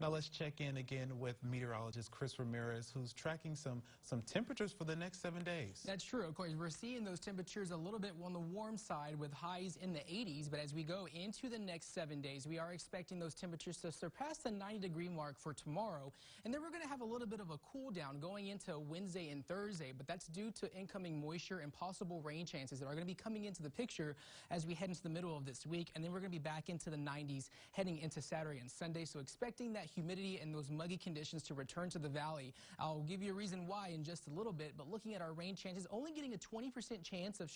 Now let's check in again with meteorologist Chris Ramirez, who's tracking some temperatures for the next 7 days. That's true. Of course, we're seeing those temperatures a little bit on the warm side with highs in the 80s. But as we go into the next 7 days, we are expecting those temperatures to surpass the 90-degree mark for tomorrow. And then we're going to have a little bit of a cool down going into Wednesday and Thursday. But that's due to incoming moisture and possible rain chances that are going to be coming into the picture as we head into the middle of this week. And then we're going to be back into the 90s heading into Saturday and Sunday. So expecting that humidity and those muggy conditions to return to the valley. I'll give you a reason why in just a little bit, but looking at our rain chances, only getting a 20% chance of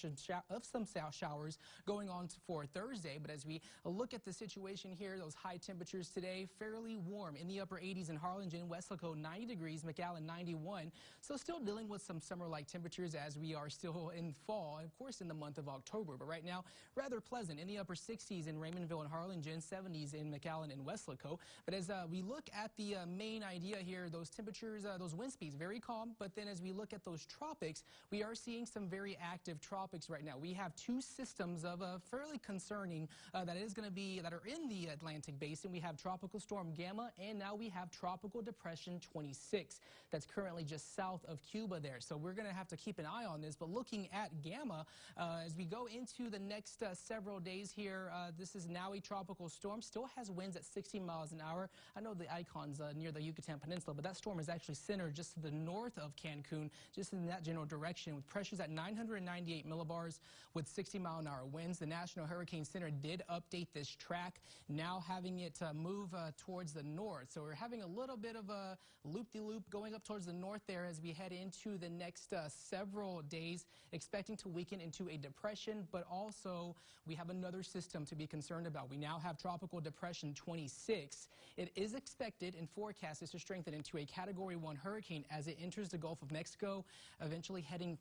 some showers going on for Thursday. But as we look at the situation here, those high temperatures today, fairly warm in the upper 80s in Harlingen, Weslaco 90 degrees, McAllen 91. So still dealing with some summer-like temperatures as we are still in fall, of course, in the month of October. But right now, rather pleasant in the upper 60s in Raymondville and Harlingen, 70s in McAllen and Weslaco. But as we look at the main idea here, those temperatures, those wind speeds, very calm. But then as we look at those tropics, we are seeing some very active tropics right now. We have two systems of fairly concerning that are in the Atlantic basin. We have Tropical Storm Gamma, and now we have Tropical Depression 26. That's currently just south of Cuba there. So we're going to have to keep an eye on this. But looking at Gamma, as we go into the next several days here, this is now a tropical storm. Still has winds at 60 miles an hour. I know the icons near the Yucatan Peninsula, but that storm is actually centered just to the north of Cancun, just in that general direction, with pressures at 998 millibars with 60-mile-an-hour winds. The National Hurricane Center did update this track, now having it move towards the north. So we're having a little bit of a loop-de-loop going up towards the north there as we head into the next several days, expecting to weaken into a depression, but also we have another system to be concerned about. We now have Tropical Depression 26. It is expected and forecasted to strengthen into a Category 1 hurricane as it enters the Gulf of Mexico, eventually heading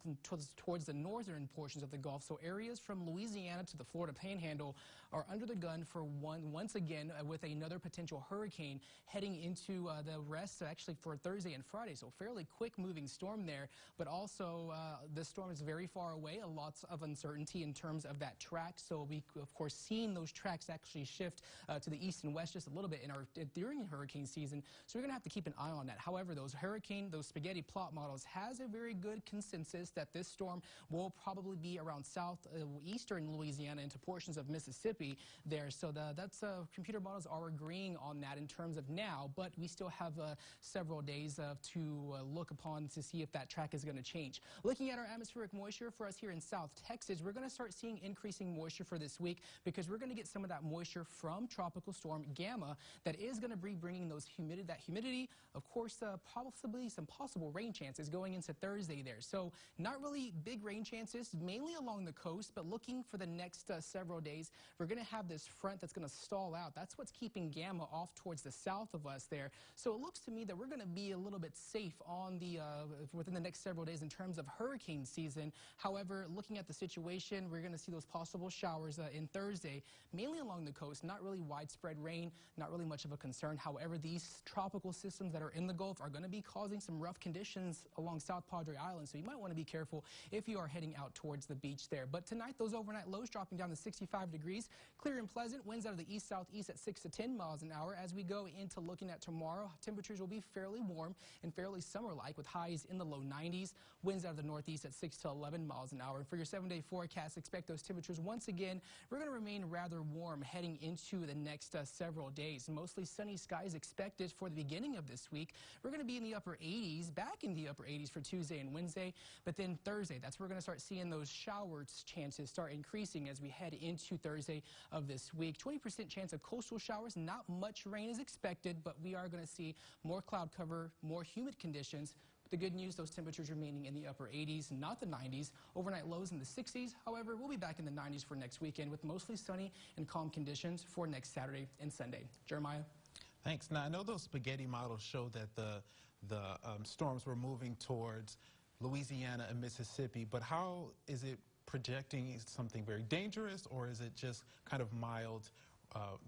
towards the northern portions of the Gulf. So areas from Louisiana to the Florida Panhandle are under the gun for once again with another potential hurricane heading into the rest actually for Thursday and Friday. So fairly quick moving storm there, but also this storm is very far away. Lots of uncertainty in terms of that track. So we of course seen those tracks actually shift to the east and west just a little bit during hurricane season. So we're going to have to keep an eye on that. However, those spaghetti plot models has a very good consensus that this storm will probably be around southeastern Louisiana into portions of Mississippi there. So computer models are agreeing on that in terms of now, but we still have several days to look upon to see if that track is going to change. Looking at our atmospheric moisture for us here in South Texas, we're going to start seeing increasing moisture for this week because we're going to get some of that moisture from Tropical Storm Gamma that is going to be bringing that humidity, of course, possibly some possible rain chances going into Thursday there. So not really big rain chances, mainly along the coast, but looking for the next several days, we're going to have this front that's going to stall out. That's what's keeping Gamma off towards the south of us there. So it looks to me that we're going to be a little bit safe on within the next several days in terms of hurricane season. However, looking at the situation, we're going to see those possible showers in Thursday, mainly along the coast. Not really widespread rain, not really much of a concern. However, these tropical systems that are in the Gulf are going to be causing some rough conditions along South Padre Island, so you might want to be careful if you are heading out towards the beach there. But tonight, those overnight lows dropping down to 65 degrees, clear and pleasant, winds out of the east-southeast at 6 to 10 miles an hour. As we go into looking at tomorrow, temperatures will be fairly warm and fairly summer-like with highs in the low 90s, winds out of the northeast at 6 to 11 miles an hour. And for your 7-day forecast, expect those temperatures once again, we're going to remain rather warm heading into the next several days. Mostly sunny skies expected for the beginning of this week. We're going to be in the upper 80s, back in the upper 80s for Tuesday and Wednesday. But then Thursday, that's where we're going to start seeing those shower chances start increasing as we head into Thursday of this week. 20% chance of coastal showers. Not much rain is expected, but we are going to see more cloud cover, more humid conditions. The good news, those temperatures remaining in the upper 80s, not the 90s. Overnight lows in the 60s. However, we'll be back in the 90s for next weekend with mostly sunny and calm conditions for next Saturday and Sunday. Jeremiah? Thanks. Now, I know those spaghetti models show that the storms were moving towards Louisiana and Mississippi, but how is it projecting something very dangerous, or is it just kind of mild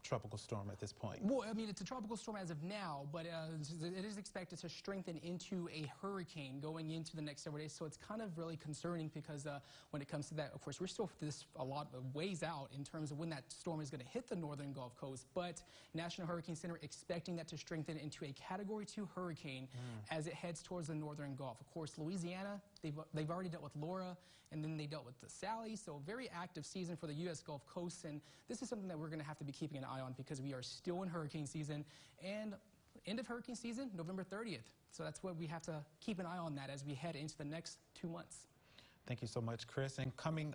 tropical storm at this point? Well, I mean, it's a tropical storm as of now, but it is expected to strengthen into a hurricane going into the next several days. So it's kind of really concerning because when it comes to that, of course, we're still a lot of ways out in terms of when that storm is going to hit the northern Gulf Coast. But National Hurricane Center expecting that to strengthen into a Category 2 hurricane as it heads towards the northern Gulf. Of course, Louisiana, they've already dealt with Laura, and then they dealt with the Sally. So very active season for the U.S. Gulf Coast, and this is something that we're going to have to be keeping an eye on because we are still in hurricane season, and end of hurricane season, November 30th. So that's what we have to keep an eye on that as we head into the next 2 months. Thank you so much, Chris. And coming